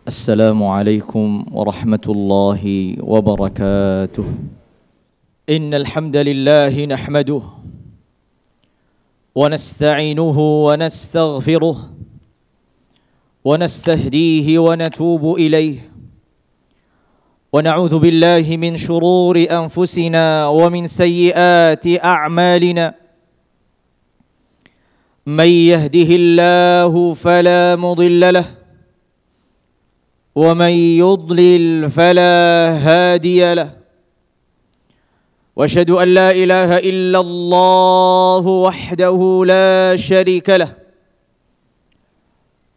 السلام عليكم ورحمة الله وبركاته. إن الحمد لله نحمده ونستعينه ونستغفره ونستهديه ونتوب إليه ونعوذ بالله من شرور أنفسنا ومن سيئات أعمالنا. من يهده الله فلا مضل له ومن يضلل فلا هادي له، واشهد ان لا اله الا الله وحده لا شريك له،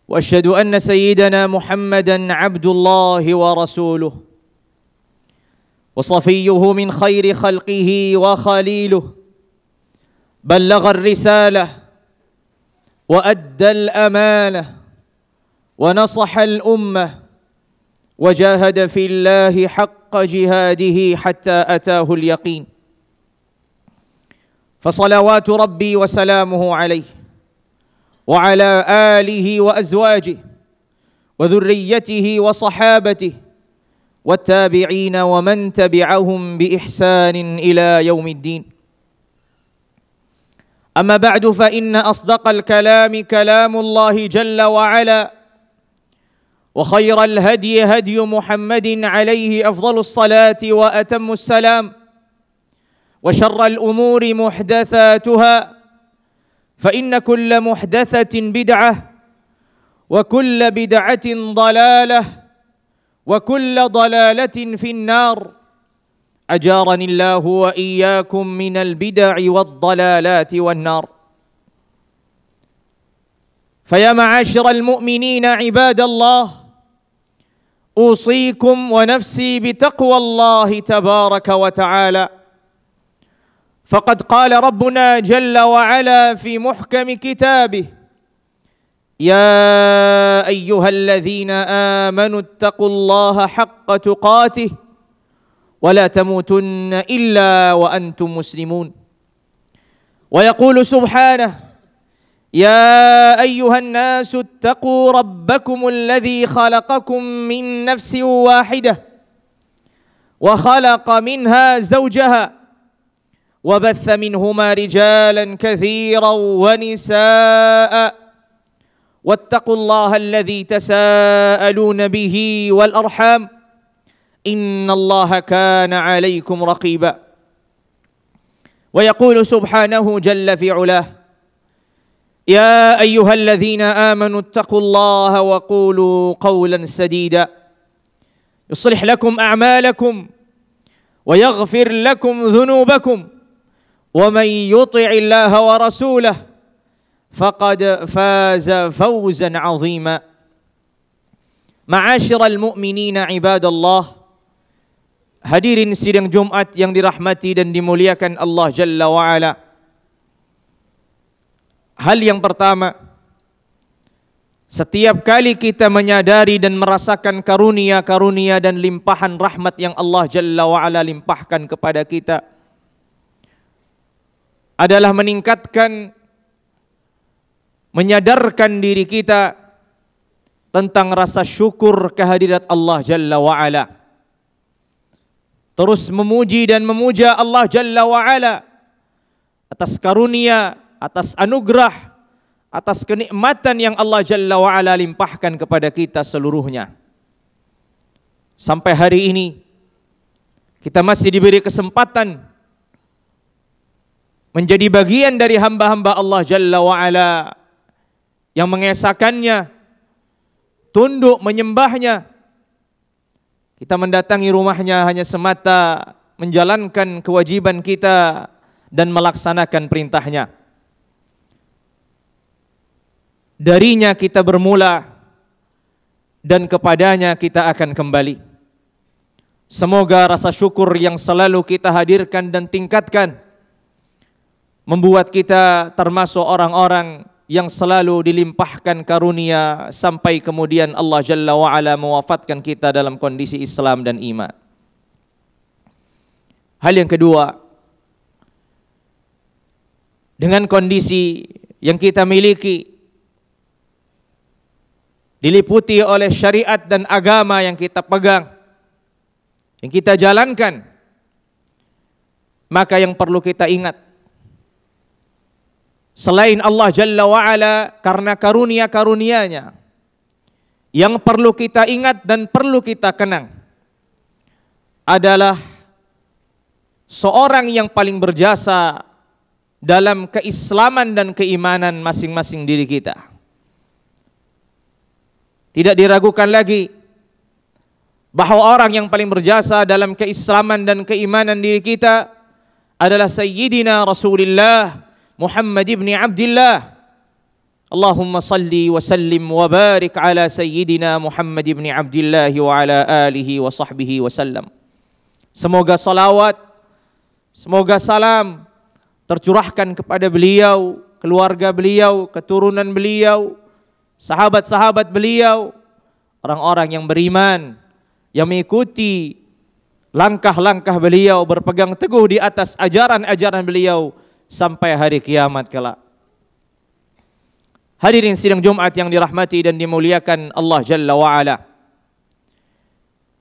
واشهد ان سيدنا محمدا عبد الله ورسوله وصفيه من خير خلقه وخليله، بلغ الرساله وادى الامانه ونصح الامه وجاهد في الله حق جهاده حتى أتاه اليقين. فصلوات ربي وسلامه عليه وعلى آله وأزواجه وذريته وصحابته والتابعين ومن تبعهم بإحسان إلى يوم الدين. أما بعد، فإن أصدق الكلام كلام الله جل وعلا، وخير الهدي هدي محمد عليه أفضل الصلاة وأتم السلام، وشر الأمور محدثاتها، فإن كل محدثة بدعة وكل بدعة ضلالة وكل ضلالة في النار. أجارني الله وإياكم من البدع والضلالات والنار. فيا معاشر المؤمنين عباد الله، أوصيكم ونفسي بتقوى الله تبارك وتعالى. فقد قال ربنا جل وعلا في محكم كتابه: يا أيها الذين آمنوا اتقوا الله حق تقاته ولا تموتن إلا وأنتم مسلمون. ويقول سبحانه: يا أيها الناس اتقوا ربكم الذي خلقكم من نفس واحدة وخلق منها زوجها وبث منهما رجالا كثيرا ونساء واتقوا الله الذي تساءلون به والأرحام إن الله كان عليكم رقيبا. ويقول سبحانه جل في علاه: يا أيها الذين آمنوا اتقوا الله وقولوا قولا سديدا يصلح لكم أعمالكم ويغفر لكم ذنوبكم ومن يطع الله ورسوله فقد فاز فوزا عظيما. معاشر المؤمنين عباد الله، hadirin sidang Jumat yang dirahmati dan dimuliakan Allah Jalla wa'ala. Hal yang pertama, setiap kali kita menyadari dan merasakan karunia-karunia dan limpahan rahmat yang Allah Jalla wa'ala limpahkan kepada kita, adalah menyadarkan diri kita tentang rasa syukur kehadirat Allah Jalla wa'ala. Terus memuji dan memuja Allah Jalla wa'ala atas karunia, atas anugerah, atas kenikmatan yang Allah Jalla wa'ala limpahkan kepada kita seluruhnya. Sampai hari ini kita masih diberi kesempatan menjadi bagian dari hamba-hamba Allah Jalla wa'ala yang mengesahkannya, tunduk menyembahnya. Kita mendatangi rumahnya hanya semata menjalankan kewajiban kita dan melaksanakan perintahnya. Darinya kita bermula dan kepadanya kita akan kembali. Semoga rasa syukur yang selalu kita hadirkan dan tingkatkan membuat kita termasuk orang-orang yang selalu dilimpahkan karunia sampai kemudian Allah Jalla wa'ala mewafatkan kita dalam kondisi Islam dan iman. Hal yang kedua, dengan kondisi yang kita miliki, diliputi oleh syariat dan agama yang kita pegang, yang kita jalankan, maka yang perlu kita ingat, selain Allah Jalla wa'ala, karena karunia-karunianya, yang perlu kita ingat dan perlu kita kenang adalah seorang yang paling berjasa dalam keislaman dan keimanan masing-masing diri kita. Tidak diragukan lagi bahwa orang yang paling berjasa dalam keislaman dan keimanan diri kita adalah Sayyidina Rasulullah Muhammad ibn Abdullah. Allahumma salli wa sallim wa barik ala Sayyidina Muhammad ibn Abdullah wa ala alihi wa sahbihi wa sallam. Semoga salawat, semoga salam tercurahkan kepada beliau, keluarga beliau, keturunan beliau, sahabat-sahabat beliau, orang-orang yang beriman, yang mengikuti langkah-langkah beliau, berpegang teguh di atas ajaran-ajaran beliau sampai hari kiamat kelak. Hadirin sidang Jumat yang dirahmati dan dimuliakan Allah Jalla wa'ala,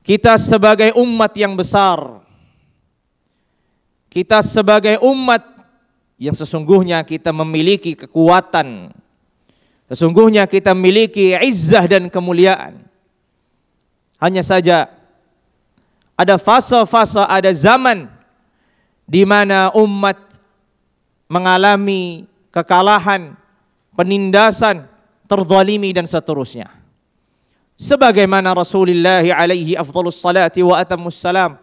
kita sebagai umat yang besar, kita sebagai umat yang sesungguhnya kita memiliki kekuatan, sesungguhnya kita memiliki izzah dan kemuliaan. Hanya saja ada fase-fase, ada zaman di mana umat mengalami kekalahan, penindasan, terzalimi dan seterusnya. Sebagaimana Rasulullah alaihi afdhalus salati wa atammus salam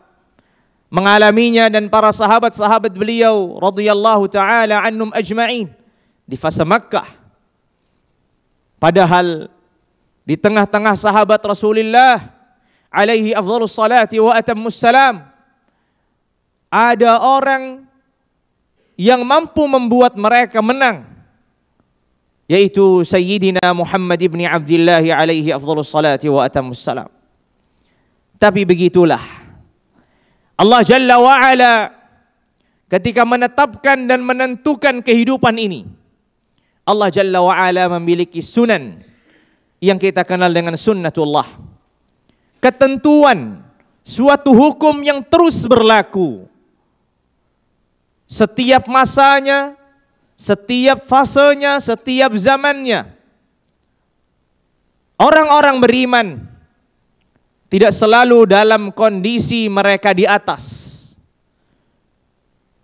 mengalaminya dan para sahabat-sahabat beliau radhiyallahu taala annum ajma'in di fase Makkah. Padahal di tengah-tengah sahabat Rasulullah alaihi afdhalus salati wa atammus salam ada orang yang mampu membuat mereka menang, yaitu Sayyidina Muhammad ibn Abdullah alaihi afdhalus salati wa atammus salam. Tapi begitulah Allah Jalla wa'ala ketika menetapkan dan menentukan kehidupan ini. Allah Jalla wa'ala memiliki sunan yang kita kenal dengan sunnatullah, ketentuan, suatu hukum yang terus berlaku setiap masanya, setiap fasenya, setiap zamannya. Orang-orang beriman tidak selalu dalam kondisi mereka di atas,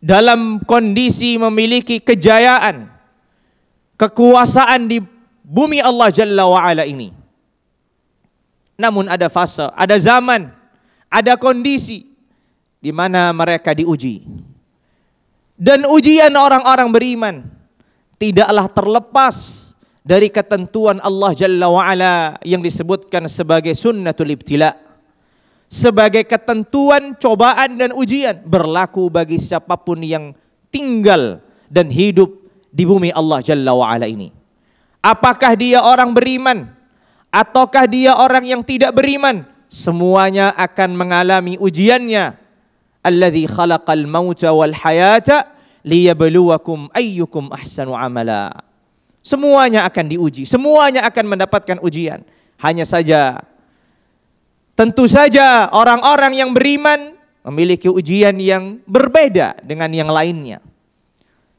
dalam kondisi memiliki kejayaan, kekuasaan di bumi Allah Jalla wa'ala ini. Namun ada fase, ada zaman, ada kondisi di mana mereka diuji. Dan ujian orang-orang beriman tidaklah terlepas dari ketentuan Allah Jalla wa'ala yang disebutkan sebagai sunnatul ibtila, sebagai ketentuan cobaan dan ujian berlaku bagi siapapun yang tinggal dan hidup di bumi Allah Jalla wa'ala ini. Apakah dia orang beriman ataukah dia orang yang tidak beriman, semuanya akan mengalami ujiannya. Alladzi khalaqal mauta wal hayata liyabluwakum ayyukum ahsanu amala. Semuanya akan diuji, semuanya akan mendapatkan ujian. Hanya saja, tentu saja orang-orang yang beriman memiliki ujian yang berbeda dengan yang lainnya.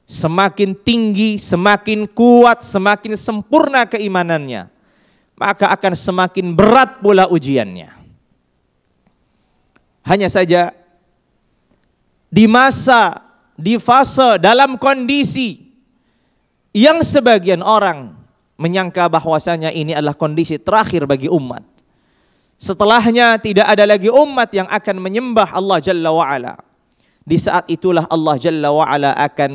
Semakin tinggi, semakin kuat, semakin sempurna keimanannya, maka akan semakin berat pula ujiannya. Hanya saja di masa, di fase, dalam kondisi yang sebagian orang menyangka bahwasanya ini adalah kondisi terakhir bagi umat. Setelahnya tidak ada lagi umat yang akan menyembah Allah Jalla wa'ala. Di saat itulah Allah Jalla wa'ala akan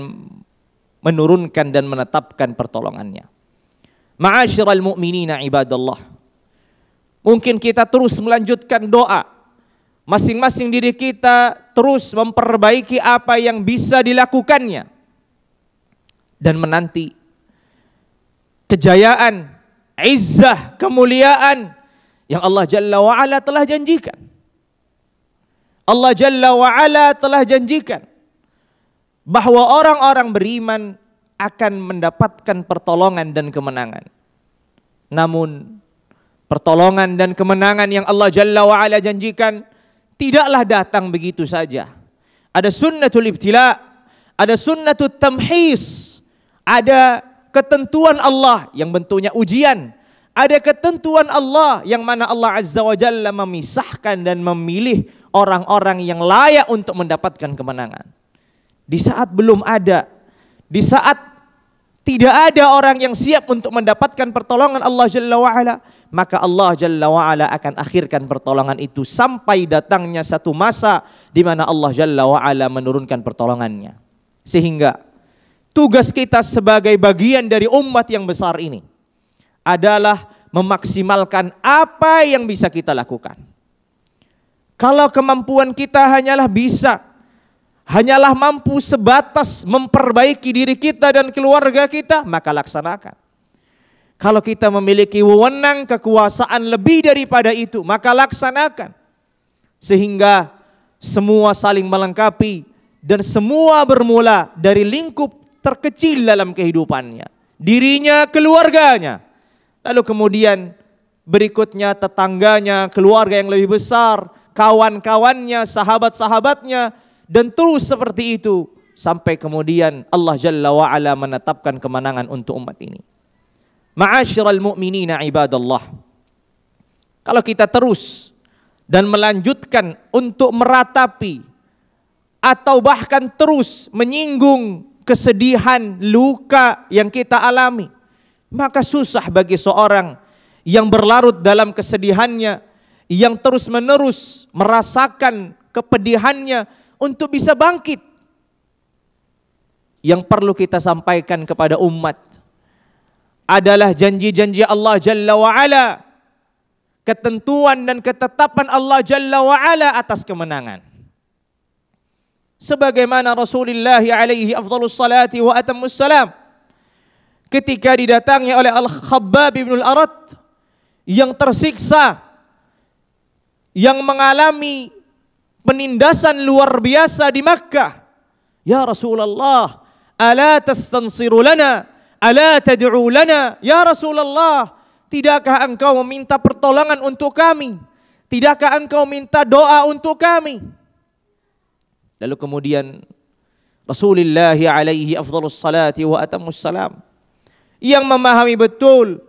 menurunkan dan menetapkan pertolongannya. Ma'asyiral mu'minina ibadallah, mungkin kita terus melanjutkan doa, masing-masing diri kita terus memperbaiki apa yang bisa dilakukannya dan menanti kejayaan, izzah, kemuliaan yang Allah Jalla wa'ala telah janjikan. Allah Jalla wa'ala telah janjikan bahwa orang-orang beriman akan mendapatkan pertolongan dan kemenangan. Namun Pertolongan dan kemenangan yang Allah Jalla wa'ala janjikan tidaklah datang begitu saja. Ada sunnatul ibtila, ada sunnatul tamhis, ada ketentuan Allah yang bentuknya ujian, ada ketentuan Allah yang mana Allah Azza wa Jalla memisahkan dan memilih orang-orang yang layak untuk mendapatkan kemenangan. Di saat belum ada, di saat tidak ada orang yang siap untuk mendapatkan pertolongan Allah Jalla wa'ala, maka Allah Jalla wa'ala akan akhirkan pertolongan itu sampai datangnya satu masa di mana Allah Jalla wa'ala menurunkan pertolongannya. Sehingga tugas kita sebagai bagian dari umat yang besar ini adalah memaksimalkan apa yang bisa kita lakukan. Kalau kemampuan kita hanyalah mampu sebatas memperbaiki diri kita dan keluarga kita, maka laksanakan. Kalau kita memiliki wewenang kekuasaan lebih daripada itu, maka laksanakan. Sehingga semua saling melengkapi dan semua bermula dari lingkup terkecil dalam kehidupannya. Dirinya, keluarganya. Lalu kemudian berikutnya tetangganya, keluarga yang lebih besar, kawan-kawannya, sahabat-sahabatnya, dan terus seperti itu sampai kemudian Allah Jalla wa'ala menetapkan kemenangan untuk umat ini. Ma'asyiral mu'minina ibadallah, kalau kita terus dan melanjutkan untuk meratapi atau bahkan terus menyinggung kesedihan, luka yang kita alami, maka susah bagi seorang yang berlarut dalam kesedihannya, yang terus menerus merasakan kepedihannya, untuk bisa bangkit. Yang perlu kita sampaikan kepada umat adalah janji-janji Allah Jalla wa'ala, ketentuan dan ketetapan Allah Jalla wa'ala atas kemenangan. Sebagaimana Rasulullah alaihi afdhalus salati wa atammus salam ketika didatangi oleh Al-Khabbab ibn Al-Arat yang tersiksa, yang mengalami penindasan luar biasa di Makkah. Ya Rasulullah, ala tastansiru lana, ala tad'u lana, ya Rasulullah, tidakkah engkau meminta pertolongan untuk kami? Tidakkah engkau minta doa untuk kami? Lalu kemudian Rasulullah alaihi afdhalus salati wa atammus salam yang memahami betul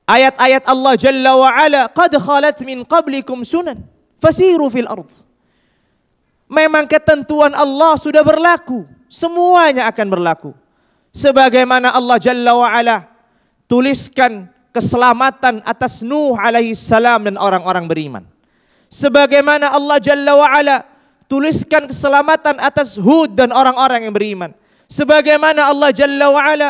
ayat-ayat Allah Jalla wa Ala, qad khalat min qablikum sunan fasiru fil ardh. Memang ketentuan Allah sudah berlaku, semuanya akan berlaku. Sebagaimana Allah Jalla wa'ala tuliskan keselamatan atas Nuh alaihi salam dan orang-orang beriman. Sebagaimana Allah Jalla wa'ala tuliskan keselamatan atas Hud dan orang-orang yang beriman. Sebagaimana Allah Jalla wa'ala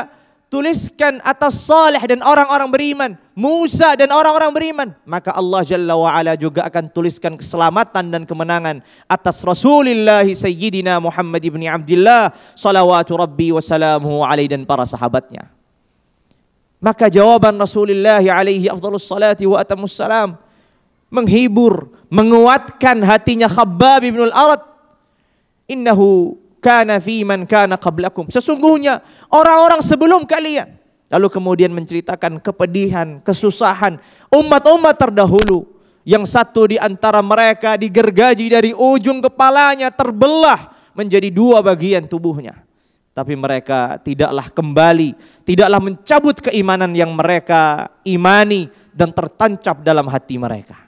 tuliskan atas Saleh dan orang-orang beriman, Musa dan orang-orang beriman, maka Allah Jalla wa'ala juga akan tuliskan keselamatan dan kemenangan atas Rasulullah Sayyidina Muhammad ibn Abdullah salawatu Rabbi wa salamuhu alaihi dan para sahabatnya. Maka jawaban Rasulullah alaihi afdhalus salati wa atammus salam menghibur, menguatkan hatinya Khabbab ibn Al-Arat. Innahu kana fi man kana qablakum, sesungguhnya orang-orang sebelum kalian. Lalu kemudian menceritakan kepedihan, kesusahan umat-umat terdahulu, yang satu di antara mereka digergaji dari ujung kepalanya terbelah menjadi dua bagian tubuhnya, tapi mereka tidaklah kembali, tidaklah mencabut keimanan yang mereka imani dan tertancap dalam hati mereka.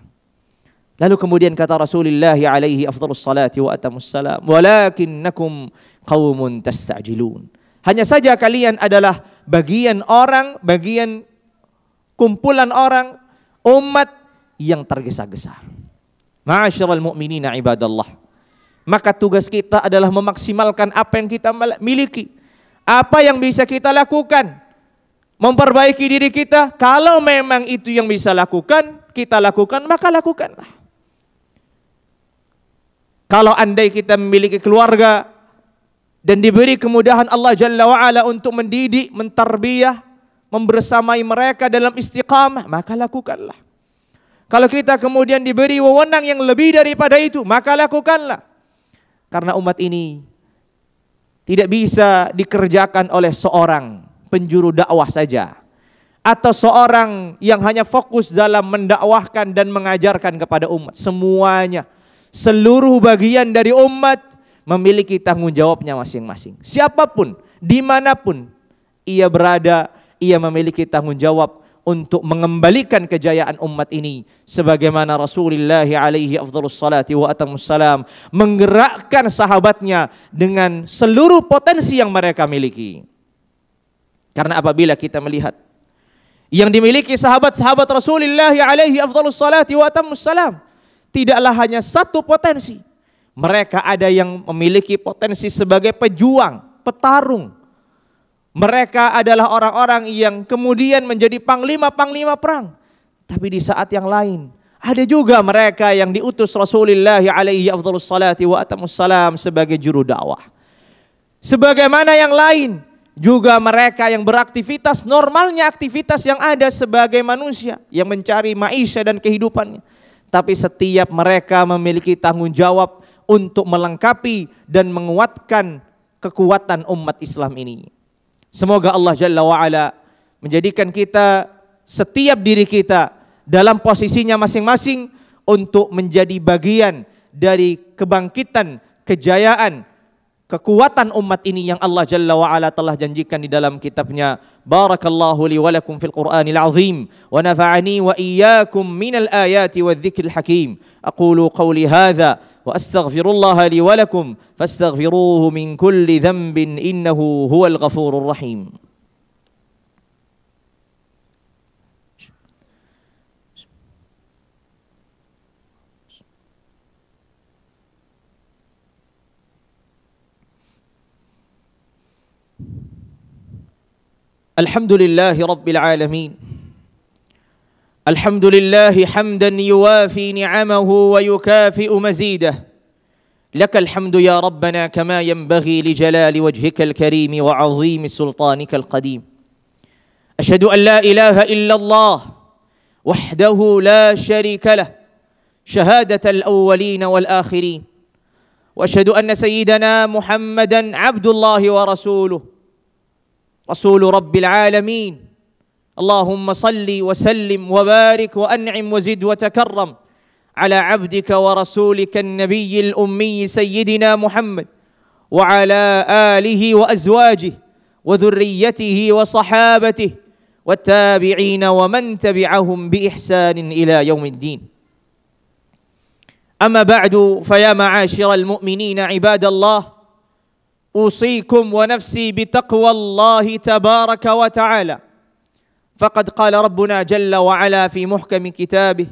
Lalu kemudian kata Rasulullah alaihi afdhalus salati wa atamus salam, walakinnakum qaumun tasta'jilun. Hanya saja kalian adalah bagian orang, bagian kumpulan orang, umat yang tergesa-gesa. Ma'asyiral mu'minina ibadallah. Maka tugas kita adalah memaksimalkan apa yang kita miliki. Apa yang bisa kita lakukan. Memperbaiki diri kita. Kalau memang itu yang bisa kita lakukan, maka lakukanlah. Kalau andai kita memiliki keluarga dan diberi kemudahan Allah Jalla wa'ala untuk mendidik, mentarbiyah, membersamai mereka dalam istiqamah, maka lakukanlah. Kalau kita kemudian diberi wewenang yang lebih daripada itu, maka lakukanlah. Karena umat ini tidak bisa dikerjakan oleh seorang penjuru dakwah saja, atau seorang yang hanya fokus dalam mendakwahkan dan mengajarkan kepada umat. Semuanya, seluruh bagian dari umat memiliki tanggung jawabnya masing-masing. Siapapun, dimanapun ia berada, ia memiliki tanggung jawab untuk mengembalikan kejayaan umat ini sebagaimana Rasulullah alaihi afdhalus salati wa atamus salam menggerakkan sahabatnya dengan seluruh potensi yang mereka miliki. Karena apabila kita melihat yang dimiliki sahabat-sahabat Rasulullah alaihi afdhalus salati wa atamus salam, tidaklah hanya satu potensi. Mereka ada yang memiliki potensi sebagai pejuang, petarung. Mereka adalah orang-orang yang kemudian menjadi panglima-panglima perang. Tapi di saat yang lain, ada juga mereka yang diutus Rasulullah alaihi afdhalus salati wa atamus salam sebagai juru dakwah. Sebagaimana yang lain, juga mereka yang beraktivitas normalnya aktivitas yang ada sebagai manusia yang mencari maisha dan kehidupannya. Tapi setiap mereka memiliki tanggung jawab untuk melengkapi dan menguatkan kekuatan umat Islam ini. Semoga Allah Jalla wa'ala menjadikan kita, setiap diri kita dalam posisinya masing-masing untuk menjadi bagian dari kebangkitan, kejayaan, kekuatan umat ini yang Allah Jalla wa'ala telah janjikan di dalam kitabnya. Barakallahu li wa lakum fil Qur'anil azim wa nafa'ani wa iyyakum minal ayati wa dzikril hakim. Aqulu qawli hadza wa astaghfirullaha li wa lakum fastaghfiruhu min kulli dhanbin innahu huwal ghafurur rahim. Alhamdulillahi Rabbil Alamin. Alhamdulillahi hamdan yuwafi ni'amahu wa yukafi'u mazidah. Lakal hamdu ya Rabbana kama yanbaghi li jalali wajhikal karim wa 'azimi sultanikal qadim. Ashhadu an la ilaha illallah wahdahu la sharika lah shahadatal awwalin wal akhirin. Wa ashhadu anna sayyidana Muhammadan 'abdullahi wa rasuluh. رسول رب العالمين اللهم صل وسلم وبارك وأنعم وزد وتكرم على عبدك ورسولك النبي الأمي سيدنا محمد وعلى آله وأزواجه وذريته وصحابته والتابعين ومن تبعهم بإحسان إلى يوم الدين. أما بعد فيا معاشر المؤمنين عباد الله أوصيكم ونفسي بتقوى الله تبارك وتعالى. فقد قال ربنا جل وعلا في محكم كتابه: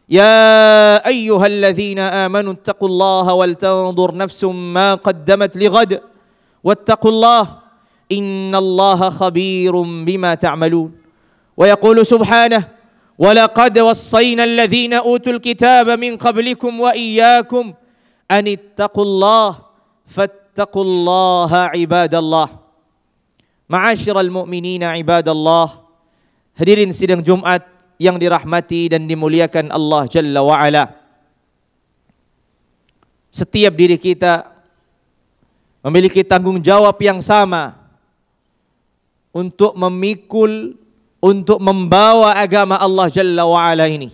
يا أيها الذين آمنوا اتقوا الله ولتنظر نفس ما قدمت لغد واتقوا الله إن الله خبير بما تعملون. ويقول سبحانه: ولقد وصينا الذين أوتوا الكتاب من قبلكم وإياكم أن اتقوا الله Taqullaha ibadallah. Ma'asyiral mu'minina ibadallah. Hadirin sidang Jumat yang dirahmati dan dimuliakan Allah Jalla wa'ala. Setiap diri kita memiliki tanggung jawab yang sama untuk memikul, untuk membawa agama Allah Jalla wa'ala ini.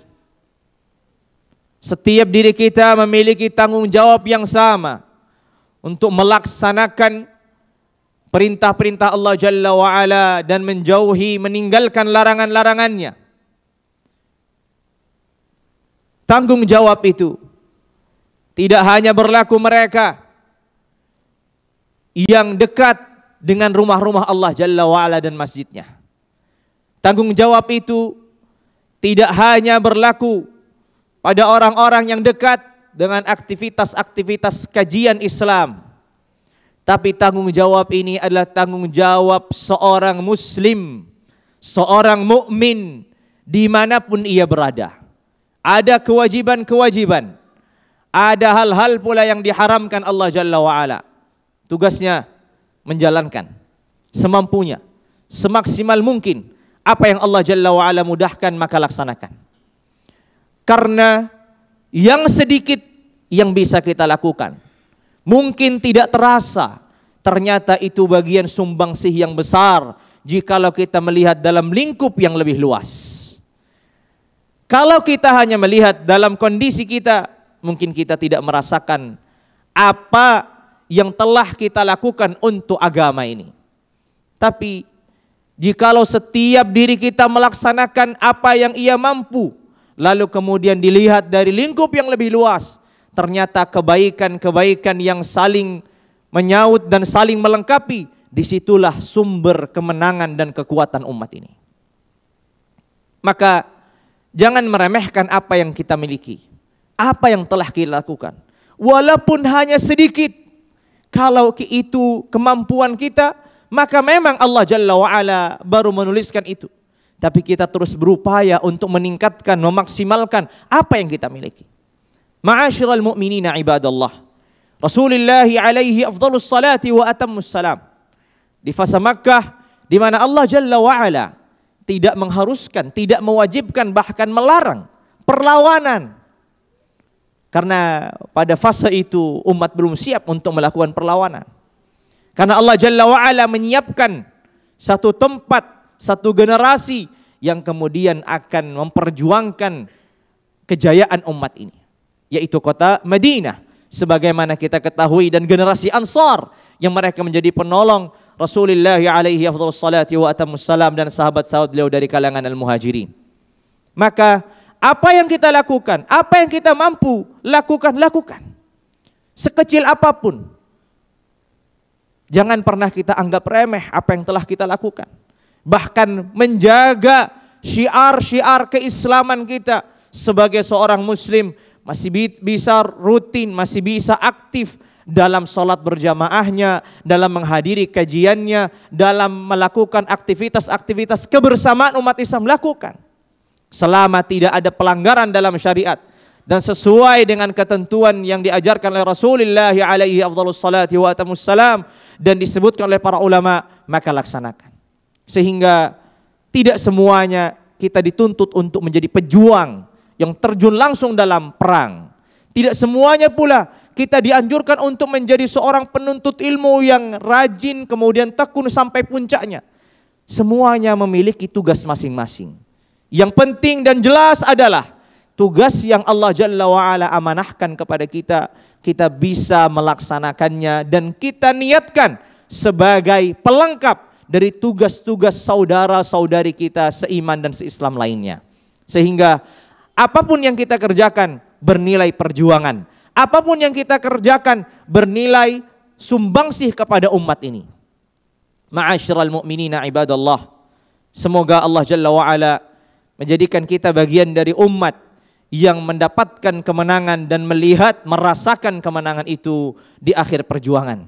Setiap diri kita memiliki tanggung jawab yang sama untuk melaksanakan perintah-perintah Allah Jalla wa'ala dan menjauhi, meninggalkan larangan-larangannya. Tanggung jawab itu tidak hanya berlaku mereka yang dekat dengan rumah-rumah Allah Jalla wa'ala dan masjidnya. Tanggung jawab itu tidak hanya berlaku pada orang-orang yang dekat dengan aktivitas-aktivitas kajian Islam. Tapi tanggung jawab ini adalah tanggung jawab seorang muslim, seorang mukmin dimanapun ia berada. Ada kewajiban-kewajiban, ada hal-hal pula yang diharamkan Allah Jalla wa'ala. Tugasnya menjalankan semampunya, semaksimal mungkin. Apa yang Allah Jalla wa'ala mudahkan maka laksanakan. Karena yang sedikit yang bisa kita lakukan mungkin tidak terasa, ternyata itu bagian sumbangsih yang besar jikalau kita melihat dalam lingkup yang lebih luas. Kalau kita hanya melihat dalam kondisi kita, mungkin kita tidak merasakan apa yang telah kita lakukan untuk agama ini. Tapi jikalau setiap diri kita melaksanakan apa yang ia mampu, lalu kemudian dilihat dari lingkup yang lebih luas, ternyata kebaikan-kebaikan yang saling menyaut dan saling melengkapi, disitulah sumber kemenangan dan kekuatan umat ini. Maka jangan meremehkan apa yang kita miliki, apa yang telah kita lakukan. Walaupun hanya sedikit, kalau itu kemampuan kita, maka memang Allah Jalla wa'ala baru menuliskan itu. Tapi kita terus berupaya untuk meningkatkan, memaksimalkan apa yang kita miliki. Ma'asyiral mu'minina ibadallah, Rasulullah alaihi afdhalus salati wa atammus salam, di fasa Makkah, di mana Allah Jalla wa'ala tidak mengharuskan, tidak mewajibkan, bahkan melarang perlawanan. Karena pada fase itu umat belum siap untuk melakukan perlawanan. Karena Allah Jalla wa'ala menyiapkan satu tempat, satu generasi yang kemudian akan memperjuangkan kejayaan umat ini, yaitu kota Madinah. Sebagaimana kita ketahui, dan generasi Ansar yang mereka menjadi penolong Rasulullah alaihi afdhalus salati wa atammus salam dan sahabat-sahabat beliau dari kalangan al-muhajirin. Maka apa yang kita lakukan, apa yang kita mampu lakukan. Sekecil apapun. Jangan pernah kita anggap remeh apa yang telah kita lakukan. Bahkan menjaga syiar-syiar keislaman kita sebagai seorang muslim, masih bisa rutin, masih bisa aktif dalam sholat berjamaahnya, dalam menghadiri kajiannya, dalam melakukan aktivitas-aktivitas kebersamaan umat Islam, lakukan. Selama tidak ada pelanggaran dalam syariat dan sesuai dengan ketentuan yang diajarkan oleh Rasulullah alaihi afdhalus salati wa atamus salam dan disebutkan oleh para ulama, maka laksanakan. Sehingga tidak semuanya kita dituntut untuk menjadi pejuang yang terjun langsung dalam perang. Tidak semuanya pula kita dianjurkan untuk menjadi seorang penuntut ilmu yang rajin kemudian tekun sampai puncaknya. Semuanya memiliki tugas masing-masing. Yang penting dan jelas adalah tugas yang Allah Jalla wa'ala amanahkan kepada kita, kita bisa melaksanakannya dan kita niatkan sebagai pelengkap dari tugas-tugas saudara-saudari kita seiman dan seislam lainnya. Sehingga apapun yang kita kerjakan bernilai perjuangan. Apapun yang kita kerjakan bernilai sumbangsih kepada umat ini. Ma'asyiral mu'minina ibadallah, semoga Allah Jalla wa'ala menjadikan kita bagian dari umat yang mendapatkan kemenangan dan melihat, merasakan kemenangan itu di akhir perjuangan.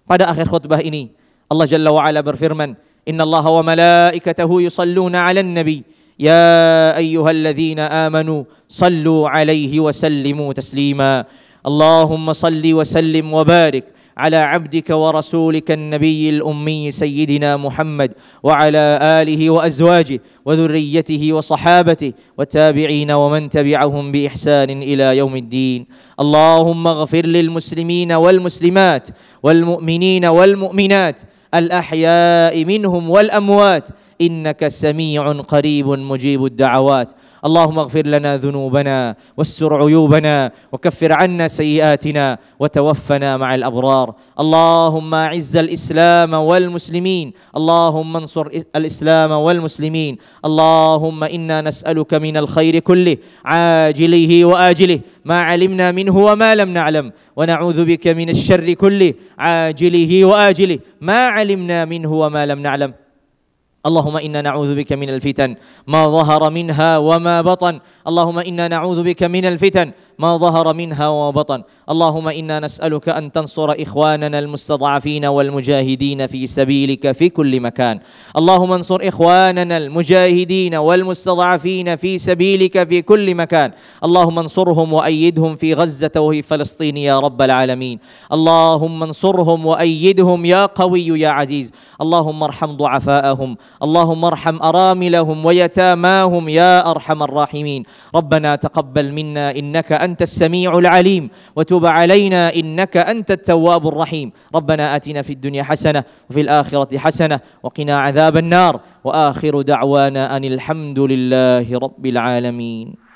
Pada akhir khutbah ini Allah Jalla wa'ala berfirman, Innallaha wa malaikatahu yusalluna 'alan nabi ya ayyuhalladzina amanu sallu 'alaihi wa sallimu taslima. Allahumma salli wa sallim wa barik على عبدك ورسولك النبي الأمي سيدنا محمد وعلى آله وأزواجه وذريته وصحابته والتابعين ومن تبعهم بإحسان إلى يوم الدين. اللهم اغفر للمسلمين والمسلمات والمؤمنين والمؤمنات الأحياء منهم والأموات إنك سميع قريب مجيب الدعوات. اللهم اغفر لنا ذنوبنا واستر عيوبنا وكفر عنا سيئاتنا وتوفنا مع الأبرار. اللهم أعز الإسلام والمسلمين، اللهم انصر الإسلام والمسلمين. اللهم إنا نسألك من الخير كله عاجله وآجله ما علمنا منه وما لم نعلم، ونعوذ بك من الشر كله عاجله وآجله ما علمنا منه وما لم نعلم. اللهم إنا نعوذ بك من الفتن ما ظهر منها وما بطن. اللهم إنا نعوذ بك من الفتن ما ظهر منها وما بطن. اللهم إنا نسألك أن تنصر إخواننا المستضعفين والمجاهدين في سبيلك في كل مكان. اللهم انصر إخواننا المجاهدين والمستضعفين في سبيلك في كل مكان. اللهم انصرهم وأيدهم في غزة وفي فلسطين يا رب العالمين. اللهم انصرهم وأيدهم يا قوي يا عزيز. اللهم ارحم ضعفاءهم، اللهم ارحم أراملهم ويتاماهم يا أرحم الراحمين. ربنا تقبل منا إنك أنت السميع العليم وتب علينا إنك أنت التواب الرحيم. ربنا آتنا في الدنيا حسنة وفي الآخرة حسنة وقنا عذاب النار. وآخر دعوانا أن الحمد لله رب العالمين.